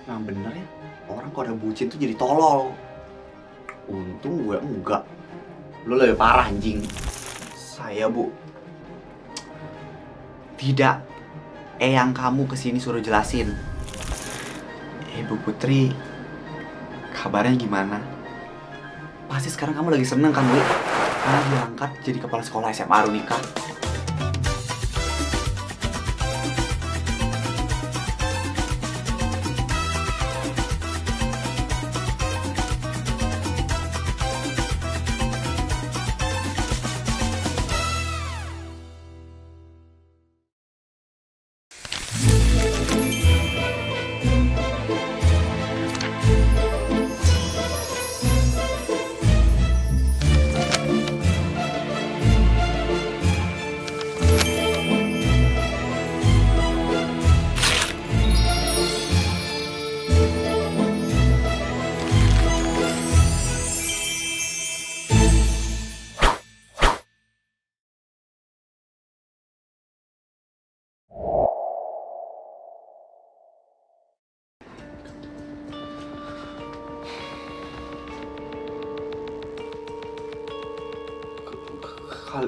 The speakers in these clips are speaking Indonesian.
Emang bener ya, orang kalau ada bucin tuh jadi tolol. Untung gue enggak. Lu lebih parah anjing. Saya bu. Tidak. Eyang kamu kesini suruh jelasin. Bu Putri, kabarnya gimana? Pasti sekarang kamu lagi seneng kan bu? Karena diangkat jadi kepala sekolah SMA Arunika.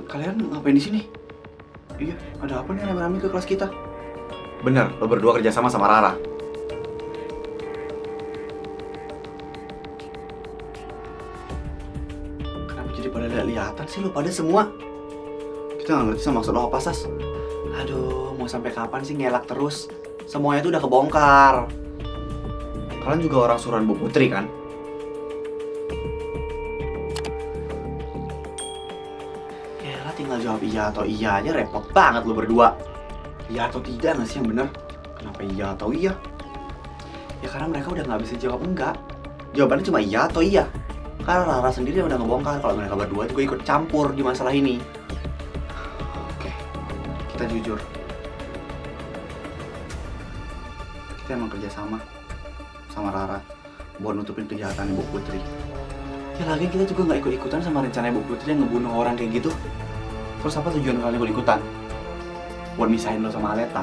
Kalian ngapain di sini? Iya, ada apa nih rame-rame ke kelas kita? Bener, lo berdua kerjasama sama Rara. Kenapa jadi pada lihat-lihatan sih lo pada semua? Kita nggak ngerti sama maksud lo apa, Sas? Aduh, mau sampai kapan sih ngelak terus? Semuanya tuh udah kebongkar. Kalian juga orang suruhan Bu Putri kan? Yalah, tinggal jawab iya atau iya aja, repot banget lo berdua. Iya atau tidak nggak sih yang bener? Kenapa iya atau iya? Ya karena mereka udah nggak bisa jawab enggak. Jawabannya cuma iya atau iya. Karena Rara sendiri udah ngebongkar kalau mereka berdua juga ikut campur di masalah ini. Oke, kita jujur. Kita emang kerja sama Rara buat nutupin kejahatan Ibu Putri. Ya lagi kita juga nggak ikut-ikutan sama rencana Ibu Putri yang ngebunuh orang kayak gitu. Terus apa tujuan kalian ikut-ikutan? Buat misahin lo sama Aleta?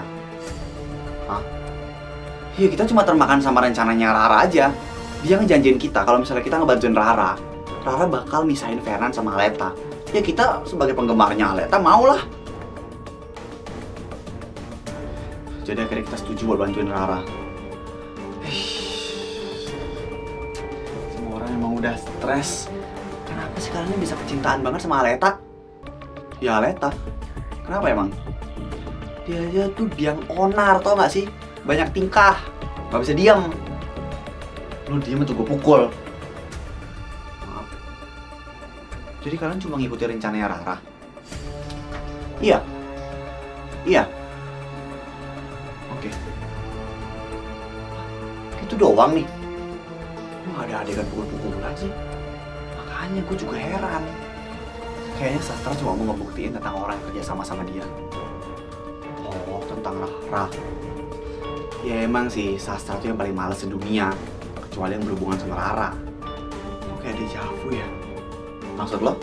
Hah? Iya, kita cuma termakan sama rencananya Rara aja. Dia ngejanjiin kita kalau misalnya kita ngebantuin Rara bakal misahin Fernan sama Aleta. Ya kita sebagai penggemarnya Aleta maulah. Jadi akhirnya kita setuju buat bantuin Rara. Semua orang emang udah stres. Kenapa sih kalian bisa kecintaan banget sama Aleta? Ya Aleta, kenapa emang? Dia aja tuh biang onar, tau gak sih? Banyak tingkah, gak bisa diam. Lu diem tuh gue pukul. Maaf. Jadi kalian cuma ngikutin rencananya Rara? Iya. Iya. Oke. Itu doang nih. Kok gak ada adegan pukul-pukulan sih? Makanya gue juga heran. Kayaknya Sastra cuma mau ngebuktiin tentang orang yang kerja sama dia. Oh, tentang Rara. Ya emang sih, Sastra tuh yang paling males sedunia. Kecuali yang berhubungan sama Rara. Kok kayak dejavu ya? Maksud lo?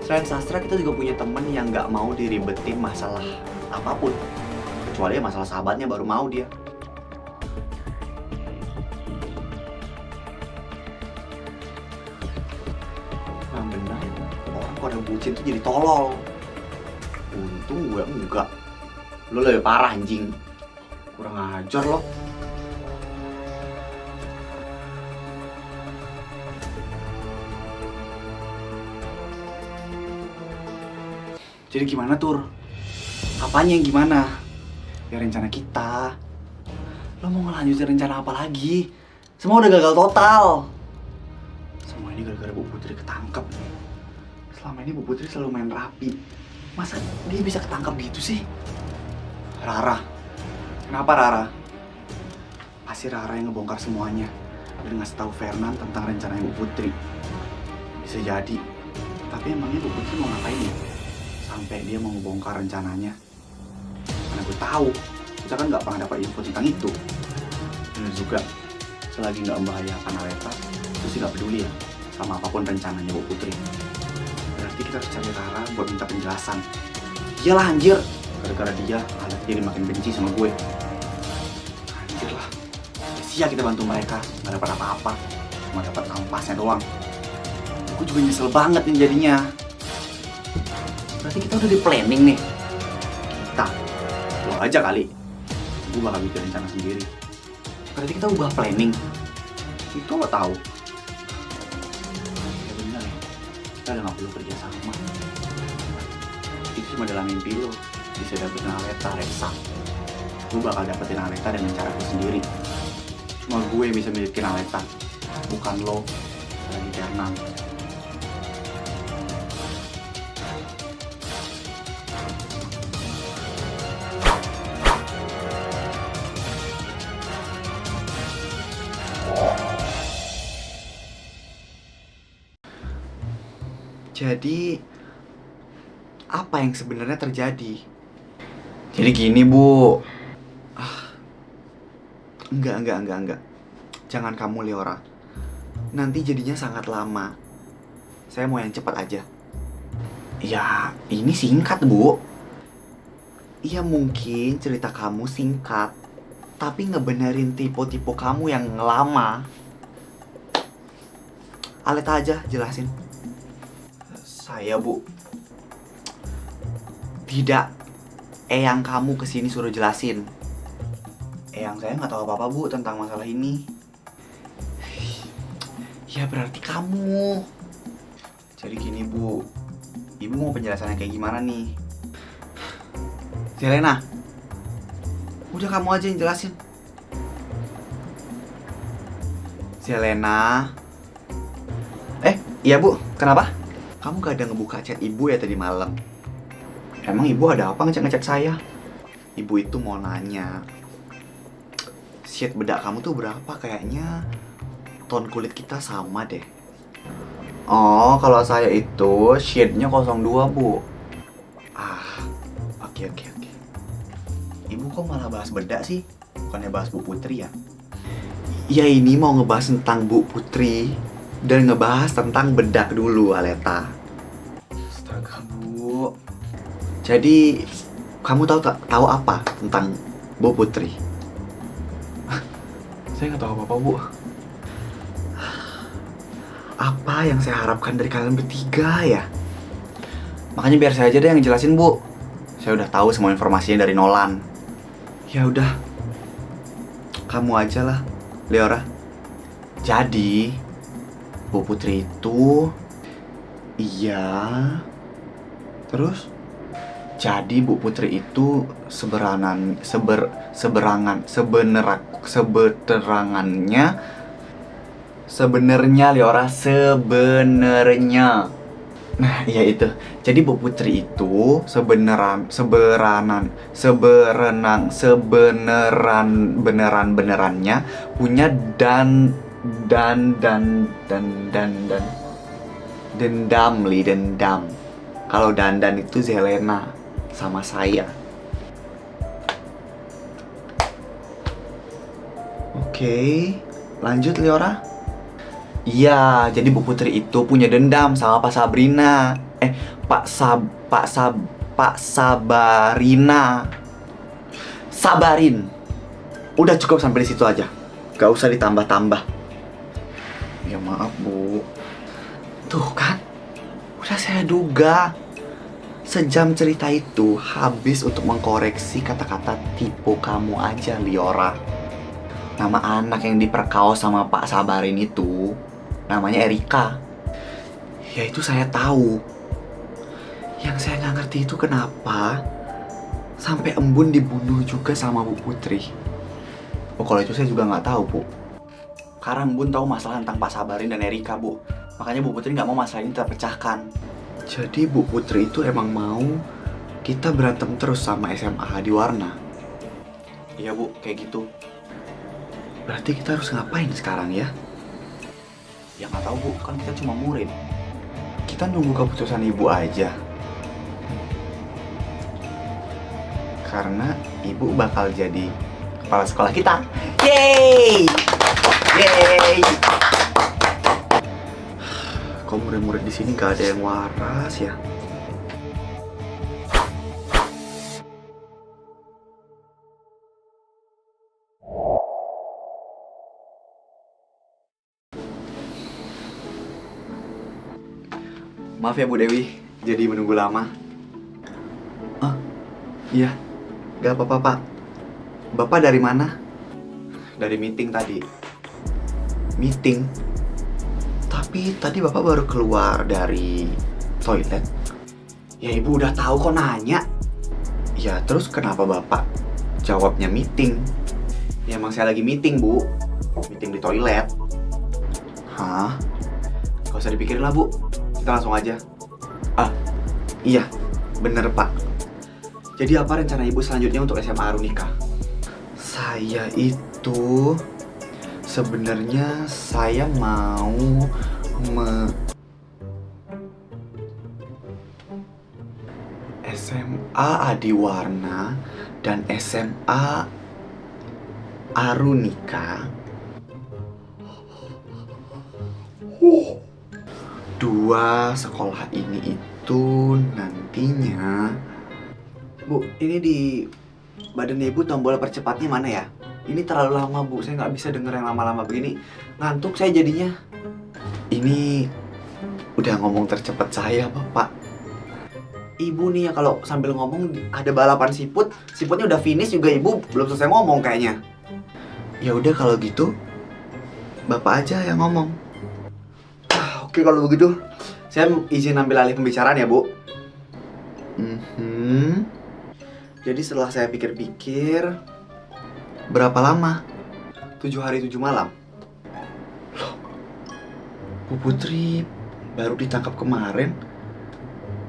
Selain Sastra, kita juga punya temen yang gak mau diribetin masalah apapun. Kecuali masalah sahabatnya baru mau dia. Nah bener, orang kalau ada bucin tuh jadi tolol. Untung gue enggak. Lo lebih parah anjing. Kurang ajar lo. Jadi gimana Tur? Apanya yang gimana? Ya rencana kita. Lo mau ngelanjutin rencana apa lagi? Semua udah gagal total. Semua ini gara-gara Bu Putri ketangkep. Selama ini Bu Putri selalu main rapi. Masa dia bisa ketangkep gitu sih? Rara. Kenapa Rara? Pasti Rara yang ngebongkar semuanya dan ngasih tahu Fernan tentang rencana Bu Putri. Bisa jadi. Tapi emangnya Bu Putri mau ngapain ya? Sampai dia mau ngebongkar rencananya. Karena gue tahu, kita kan nggak pernah dapat info tentang itu. Bener juga, selagi nggak membahayakan Aleta, itu sih nggak peduli ya sama apapun rencananya Bu Putri. Berarti kita harus cari Rara buat minta penjelasan. Iyalah anjir, gara-gara dia Aleta jadi makin benci sama gue. Anjir lah, Iya kita bantu mereka, nggak dapat apa-apa, cuma dapat ampasnya doang. Aku juga nyesel banget nih jadinya. Berarti kita udah di planning nih. Kita, lo aja kali. Gue bakal bikin rencana sendiri. Berarti kita ubah planning. Itu lo tahu. Ya benar ya. Kita udah nggak perlu kerja sama. Itu cuma dalam mimpi lo bisa dapetin Aleta, Reksa. Gue bakal dapetin Aleta dengan cara gue sendiri. Cuma gue yang bisa milikin Aleta, bukan lo lagi Fernand. Jadi apa yang sebenarnya terjadi? Jadi gini Bu. Enggak. Jangan kamu Leora. Nanti jadinya sangat lama. Saya mau yang cepat aja. Ya, ini singkat Bu. Iya mungkin cerita kamu singkat, tapi ngebenerin tipe-tipe kamu yang lama. Aleta aja jelasin. Saya Bu. Tidak. Eyang kamu kesini suruh jelasin. Eyang saya nggak tahu apa-apa Bu tentang masalah ini. Ya berarti kamu. Jadi gini Bu. Ibu mau penjelasannya kayak gimana nih? Selena. Udah kamu aja yang jelasin. Selena. Iya Bu, kenapa? Kamu gak ada ngebuka chat ibu ya tadi malam? Emang ibu ada apa ngechat saya? Ibu itu mau nanya, shade bedak kamu tuh berapa? Kayaknya tone kulit kita sama deh. Oh, kalau saya itu shade-nya 02 Bu. Oke. Ibu kok malah bahas bedak sih? Bukannya bahas Bu Putri ya? Ya ini mau ngebahas tentang Bu Putri dan ngebahas tentang bedak dulu, Aleta. Astaga Bu. Jadi kamu tahu apa tentang Bu Putri? Saya nggak tahu apa-apa Bu. Apa yang saya harapkan dari kalian bertiga ya? Makanya biar saya aja deh yang jelasin Bu. Saya udah tahu semua informasinya dari Nolan. Ya udah, kamu aja lah, Leora. Jadi Bu Putri itu, iya. Terus? Jadi Bu Putri itu sebenarnya Leora sebenarnya. Nah, iya itu. Jadi Bu Putri itu benerannya punya dendam. Kalau dandan itu Zelena sama saya. Oke, lanjut Leora. Iya, jadi Bu Putri itu punya dendam sama Pak Sabrina. Pak Sabarina. Sabarin. Udah cukup sampai di situ aja. Gak usah ditambah-tambah. Ya maaf Bu. Tuh kan, udah saya duga. Sejam cerita itu habis untuk mengkoreksi kata-kata tipe kamu aja, Leora. Nama anak yang diperkaos sama Pak Sabarin itu namanya Erika. Ya itu saya tahu. Yang saya nggak ngerti itu kenapa sampai Embun dibunuh juga sama Bu Putri. Oh kalau itu saya juga nggak tahu Bu. Karena Embun tahu masalah tentang Pak Sabarin dan Erika Bu. Makanya Bu Putri nggak mau masalah ini terpecahkan. Jadi Bu Putri itu emang mau kita berantem terus sama SMA di Warna. Iya Bu, kayak gitu. Berarti kita harus ngapain sekarang ya? Ya nggak tahu Bu, kan kita cuma murid. Kita nunggu keputusan ibu aja. Karena ibu bakal jadi kepala sekolah kita. Yeay! Kok murid-murid di sini gak ada yang waras ya? Maaf ya Bu Dewi, jadi menunggu lama. Oh, iya, gak apa-apa Pak. Bapak dari mana? Dari meeting tadi. Meeting? Tapi tadi Bapak baru keluar dari toilet. Ya Ibu udah tahu kok nanya. Ya terus kenapa Bapak jawabnya meeting? Ya emang saya lagi meeting Bu. Meeting di toilet. Hah? Gak usah dipikirin lah Bu. Kita langsung aja. Ah, iya, bener Pak. Jadi apa rencana Ibu selanjutnya untuk SMA Arunika? Saya itu sebenarnya saya mau SMA Adiwarna dan SMA Arunika. Dua sekolah ini itu nantinya. Bu, ini di badan Ibu tombol percepatnya mana ya? Ini terlalu lama Bu, saya nggak bisa denger yang lama-lama begini. Ngantuk saya jadinya. Ini udah ngomong tercepat saya Bapak. Ibu nih ya kalau sambil ngomong ada balapan siput, siputnya udah finish juga Ibu belum selesai ngomong kayaknya. Ya udah kalau gitu, Bapak aja yang ngomong. Oke kalau begitu, saya izin ambil alih pembicaraan ya Bu. Jadi setelah saya pikir-pikir, berapa lama? 7 hari 7 malam. Loh, Bu Putri baru ditangkap kemarin.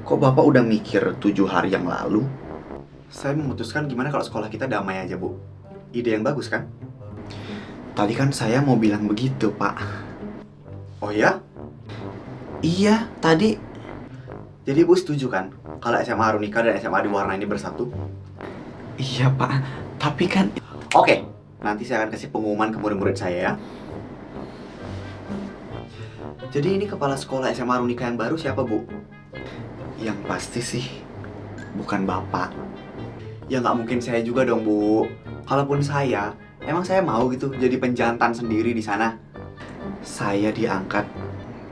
Kok Bapak udah mikir 7 hari yang lalu? Saya memutuskan gimana kalau sekolah kita damai aja Bu. Ide yang bagus kan? Tadi kan saya mau bilang begitu Pak. Oh ya? Iya, tadi. Jadi Bu setuju kan kalau SMA Arunika dan SMA Adiwarna ini bersatu? Iya Pak, tapi kan... Oke, nanti saya akan kasih pengumuman ke murid-murid saya ya. Jadi ini kepala sekolah SMA Arunika yang baru siapa Bu? Yang pasti sih bukan Bapak. Ya nggak mungkin saya juga dong Bu. Kalaupun saya, emang saya mau gitu jadi penjantan sendiri di sana. Saya diangkat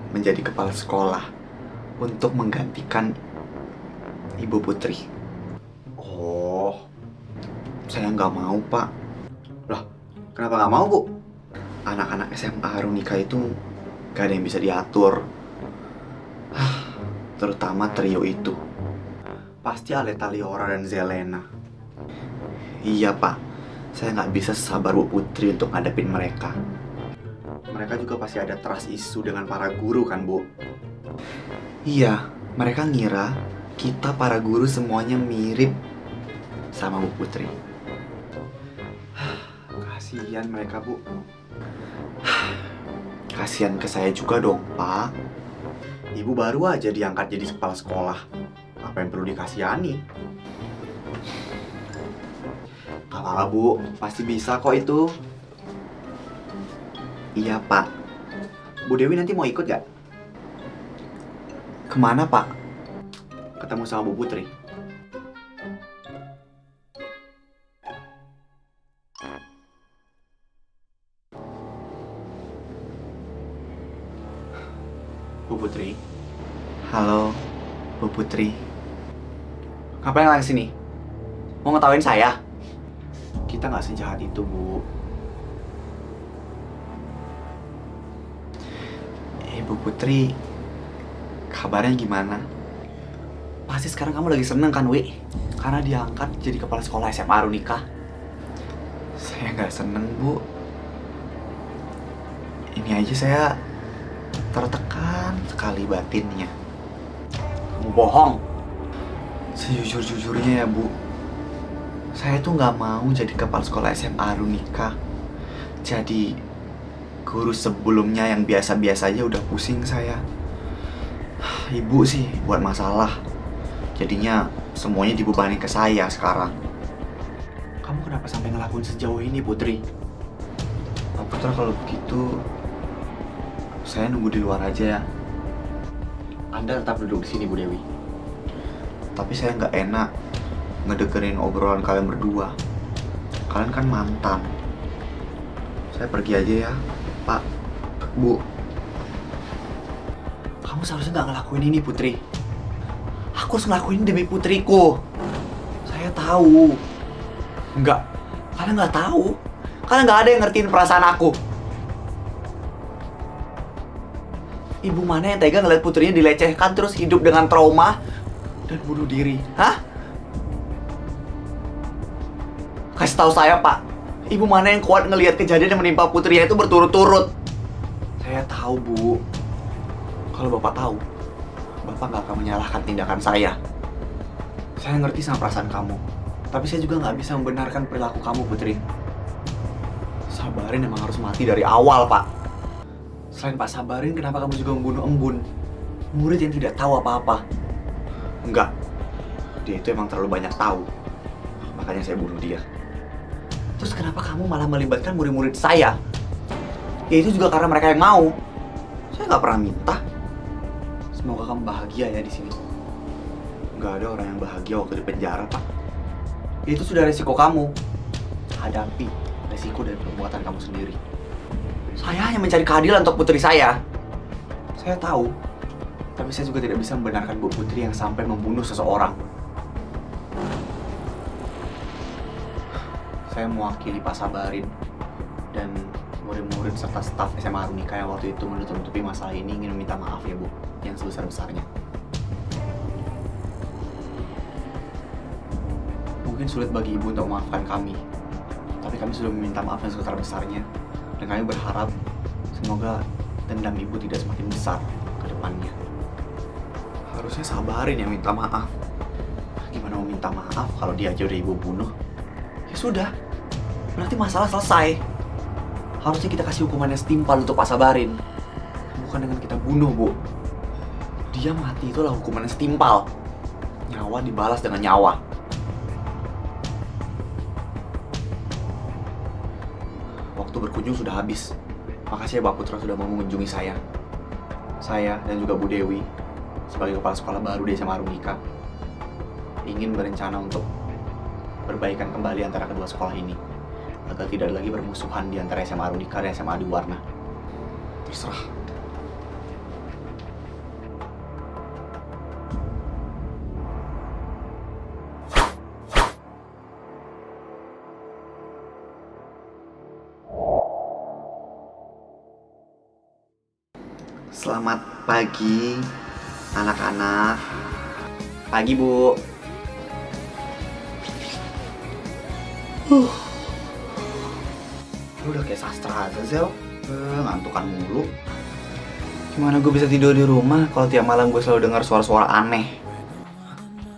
menjadi kepala sekolah untuk menggantikan Ibu Putri. Oh, saya nggak mau Pak. Lah, kenapa nggak mau Bu? Anak-anak SMA Arunika itu gak ada yang bisa diatur. Terutama trio itu. Pasti Aleta Liora dan Zelena. Iya Pak, saya nggak bisa sabar Bu Putri untuk ngadepin mereka. Mereka juga pasti ada trust issue dengan para guru kan Bu? Iya, mereka ngira kita para guru semuanya mirip sama Bu Putri. Kasihan mereka Bu. Kasihan ke saya juga dong Pak. Ibu baru aja diangkat jadi kepala sekolah. Apa yang perlu dikasihani? Gak apa-apa Bu, pasti bisa kok itu. Iya Pak. Bu Dewi nanti mau ikut gak? Kemana Pak? Ketemu sama Bu Putri. Bu Putri. Halo, Bu Putri. Ngapain lagi sini? Mau ngetawain saya? Kita nggak sejahat itu, Bu. Bu Putri, kabarnya gimana? Pasti sekarang kamu lagi seneng kan, Wi? Karena diangkat jadi kepala sekolah SMA Arunika. Saya nggak seneng, Bu. Ini aja saya tertekan sekali batinnya. Kamu bohong. Sejujur-jujurnya ya Bu, saya tuh nggak mau jadi kepala sekolah SMA Arunika. Jadi guru sebelumnya yang biasa-biasa aja udah pusing saya. Ibu sih buat masalah. Jadinya semuanya dibebani ke saya sekarang. Kamu kenapa sampai ngelakuin sejauh ini Putri? Pak Putra kalau begitu saya nunggu di luar aja ya. Anda tetap duduk di sini Bu Dewi. Tapi saya nggak enak ngedengerin obrolan kalian berdua. Kalian kan mantan. Saya pergi aja ya, Pak, Bu. Kamu Kamu seharusnya nggak ngelakuin ini, Putri. Aku harus ngelakuin ini demi putriku. Saya tahu. Enggak. Kalian nggak tahu. Kalian nggak ada yang ngertiin perasaan aku. Ibu mana yang tega ngeliat putrinya dilecehkan terus hidup dengan trauma dan bunuh diri? Hah? Kasih tahu saya, Pak. Ibu mana yang kuat ngelihat kejadian yang menimpa putrinya itu berturut-turut? Saya tahu, Bu. Kalau Bapak tahu, Bapak nggak akan menyalahkan tindakan saya. Saya ngerti sama perasaan kamu. Tapi saya juga nggak bisa membenarkan perilaku kamu, Putri. Sabarin emang harus mati dari awal, Pak. Selain Pak Sabarin, kenapa kamu juga membunuh Embun? Murid yang tidak tahu apa-apa. Enggak. Dia itu emang terlalu banyak tahu. Makanya saya bunuh dia. Terus kenapa kamu malah melibatkan murid-murid saya? Ya itu juga karena mereka yang mau. Saya nggak pernah minta. Semoga kamu bahagia ya di sini. Nggak ada orang yang bahagia waktu di penjara, Pak. Ya itu sudah resiko kamu. Hadapi resiko dari perbuatan kamu sendiri. Saya hanya mencari keadilan untuk putri saya. Saya tahu. Tapi saya juga tidak bisa membenarkan Bu Putri yang sampai membunuh seseorang. Saya mewakili Pak Sabarin dan murid-murid serta staf SMA Arunika yang waktu itu menutupi masalah ini ingin meminta maaf ya, Bu, yang sebesar-besarnya. Mungkin sulit bagi Ibu untuk memaafkan kami, tapi kami sudah meminta maaf yang sebesar-besarnya, dan kami berharap semoga dendam Ibu tidak semakin besar ke depannya. Harusnya Sabarin yang minta maaf. Gimana mau minta maaf kalau dia aja udah Ibu bunuh? Ya sudah, berarti masalah selesai. Harusnya kita kasih hukuman yang setimpal untuk Pak Sabarin. Bukan dengan kita bunuh, Bu. Dia mati itulah hukuman yang setimpal. Nyawa dibalas dengan nyawa. Waktu berkunjung sudah habis. Makasih ya Pak Putra sudah mau mengunjungi saya. Saya dan juga Bu Dewi sebagai kepala sekolah baru di SMA Arunika ingin berencana untuk perbaikan kembali antara kedua sekolah ini agar tidak lagi bermusuhan di antara SMA Arunika dan SMA Adiwarna. Terserah. Selamat pagi, anak-anak. Pagi, Bu. Lu udah kayak sastra aja, Zel. Ngantukan mulu. Gimana gue bisa tidur di rumah kalau tiap malam gue selalu dengar suara-suara aneh?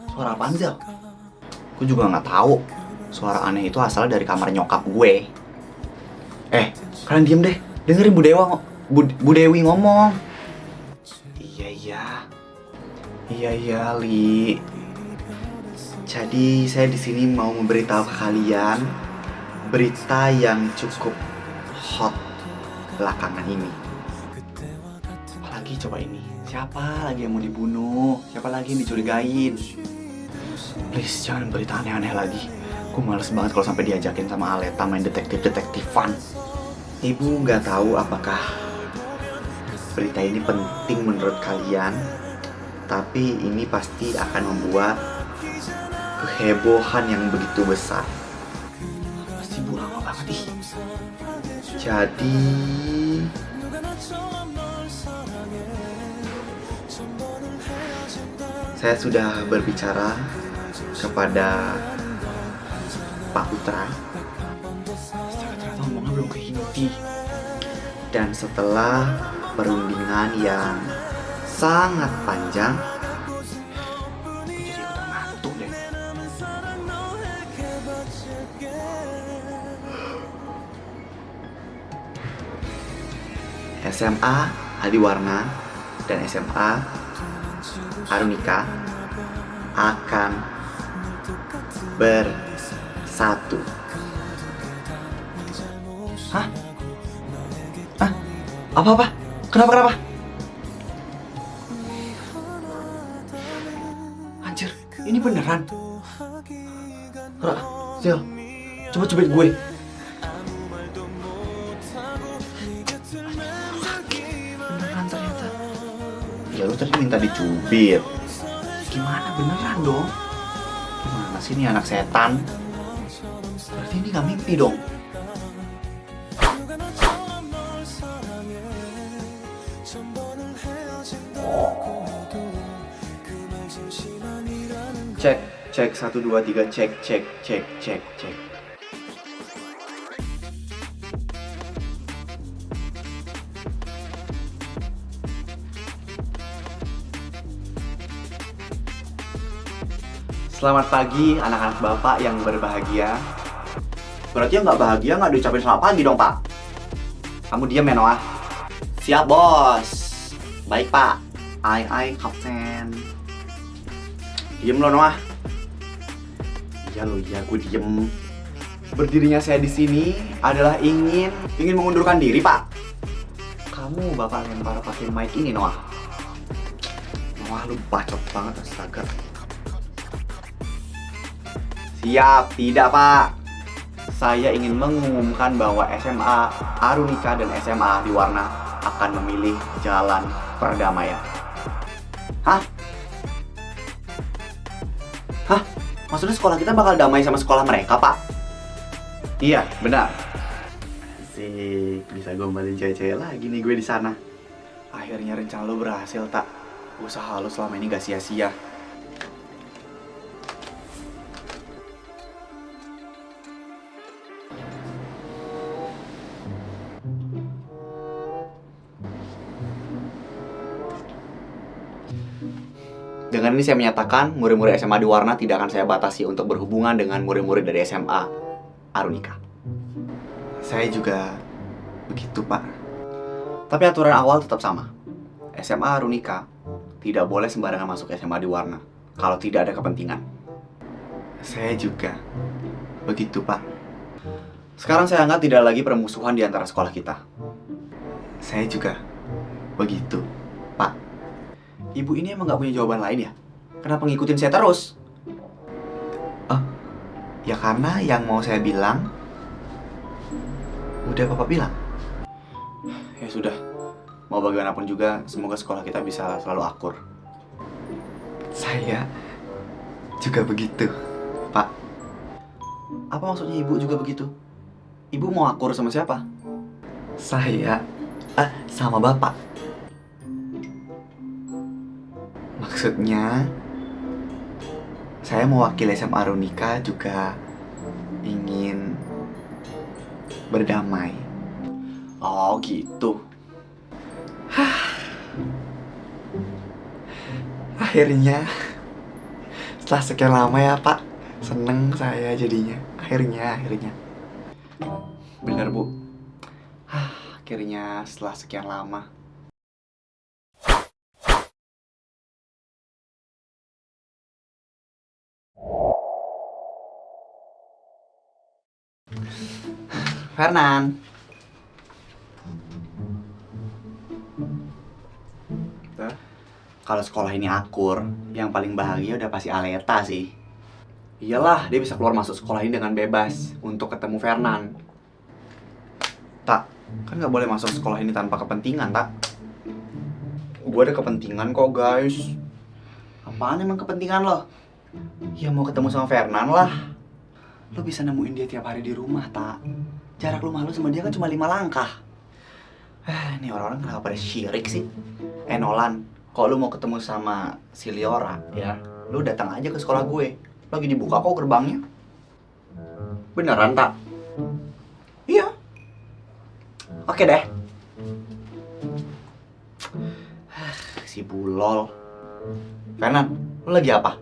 Suara apaan, Zel? Gue juga nggak tahu. Suara aneh itu asalnya dari kamar nyokap gue. Kalian diem deh. Dengerin Bu Dewi ngomong. Iya, Li. Jadi saya di sini mau memberitahu ke kalian berita yang cukup hot belakangan ini. Apalagi coba ini? Siapa lagi yang mau dibunuh? Siapa lagi yang dicurigain? Please jangan berita aneh-aneh lagi. Gue males banget kalau sampai diajakin sama Aleta main detektif-detektifan. Ibu nggak tahu apakah berita ini penting menurut kalian, tapi ini pasti akan membuat kehebohan yang begitu besar. Pasti lama banget ih. Jadi saya sudah berbicara kepada Pak Putra. Ternyata ngomongnya belum kayak gini. Dan setelah perundingan yang sangat panjang, gue jadi ikutan ngantuk deh. SMA Adiwarna dan SMA Arunika akan bersatu. Hah? Apa? Kenapa? Anjir, ini beneran? Zel, coba cubit gue. Beneran ternyata. Ya lu tadi minta dicubit. Gimana beneran dong? Gimana sih ini anak setan? Berarti ini gak mimpi dong. Cek, cek, 1, 2, 3, cek, cek, cek, cek, cek. Selamat pagi anak-anak bapak yang berbahagia. Berarti yang nggak bahagia nggak diucapin selamat pagi dong, Pak. Kamu diam ya, Noah. Siap, bos. Baik, Pak. Ai, kapten. Diem lo, Noah. Iya lo, iya, gue diem. Berdirinya saya di sini adalah ingin mengundurkan diri, Pak. Kamu bakal lempar pakai mic ini, Noah. Noah, lu bacot banget, astaga. Siap, tidak, Pak. Saya ingin mengumumkan bahwa SMA Arunika dan SMA Adiwarna akan memilih jalan perdamaian. Hah? Hah? Maksudnya sekolah kita bakal damai sama sekolah mereka, Pak? Iya, benar. Sih, bisa gombalin cewek-cewek lagi nih gue di sana. Akhirnya rencana lo berhasil, tak? Usaha lo selama ini gak sia-sia. Dengan ini saya menyatakan murid-murid SMA Adiwarna tidak akan saya batasi untuk berhubungan dengan murid-murid dari SMA Arunika. Saya juga begitu, Pak. Tapi aturan awal tetap sama. SMA Arunika tidak boleh sembarangan masuk SMA Adiwarna kalau tidak ada kepentingan. Saya juga begitu, Pak. Sekarang saya anggap tidak lagi permusuhan di antara sekolah kita. Saya juga begitu, Pak. Ibu ini emang gak punya jawaban lain ya? Kenapa ngikutin saya terus? Ya karena yang mau saya bilang udah Bapak bilang. Ya sudah, mau bagaimanapun juga, semoga sekolah kita bisa selalu akur. Saya juga begitu, Pak. Apa maksudnya ibu juga begitu? Ibu mau akur sama siapa? Saya sama Bapak. Maksudnya, saya mewakili SMA Arunika juga ingin berdamai. Oh gitu. Akhirnya, setelah sekian lama ya Pak, seneng saya jadinya. Akhirnya. Bener Bu. Akhirnya setelah sekian lama. Fernan. Kalau sekolah ini akur, yang paling bahagia udah pasti Aleta sih. Iyalah, dia bisa keluar masuk sekolah ini dengan bebas untuk ketemu Fernan. Tak, kan nggak boleh masuk sekolah ini tanpa kepentingan, tak? Gue ada kepentingan kok, guys. Apaan emang kepentingan lo? Ya mau ketemu sama Fernan lah. Lo bisa nemuin dia tiap hari di rumah, tak? Jarak rumah lo sama dia kan cuma 5 langkah. Ini orang-orang kenapa pada syirik sih? Nolan, kalau lo mau ketemu sama si Liora, ya, lo datang aja ke sekolah gue. Lagi dibuka kok gerbangnya. Beneran, tak? Iya. Oke deh. Si Bulol. Fernan, lo lagi apa?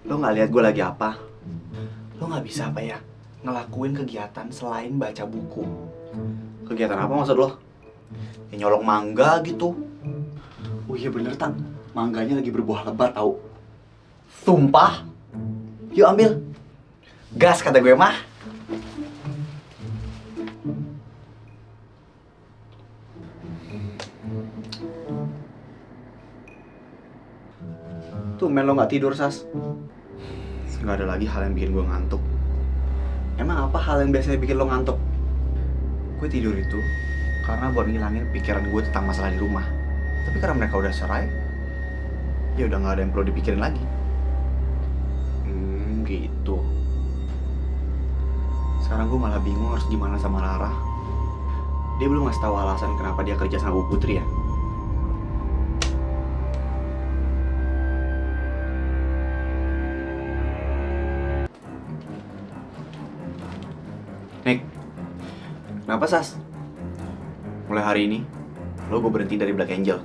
Lo nggak lihat gue lagi apa? Lo nggak bisa apa ya? Ngelakuin kegiatan selain baca buku. Kegiatan apa maksud lo? Ya nyolong mangga gitu. Oh iya bener, tak? Mangganya lagi berbuah lebat tau. Sumpah. Yuk ambil. Gas kata gue mah. Tuh men lo gak tidur, Sas. Gak ada lagi hal yang bikin gue ngantuk. Emang apa hal yang biasanya bikin lo ngantuk? Gue tidur itu karena buat ngilangin pikiran gue tentang masalah di rumah. Tapi karena mereka udah cerai, ya udah nggak ada yang perlu dipikirin lagi. Gitu. Sekarang gue malah bingung harus gimana sama Rara. Dia belum ngasih tahu alasan kenapa dia kerja sama Bu Putri ya. Nick, kenapa Sas? Mulai hari ini, lo gue berhenti dari Black Angel.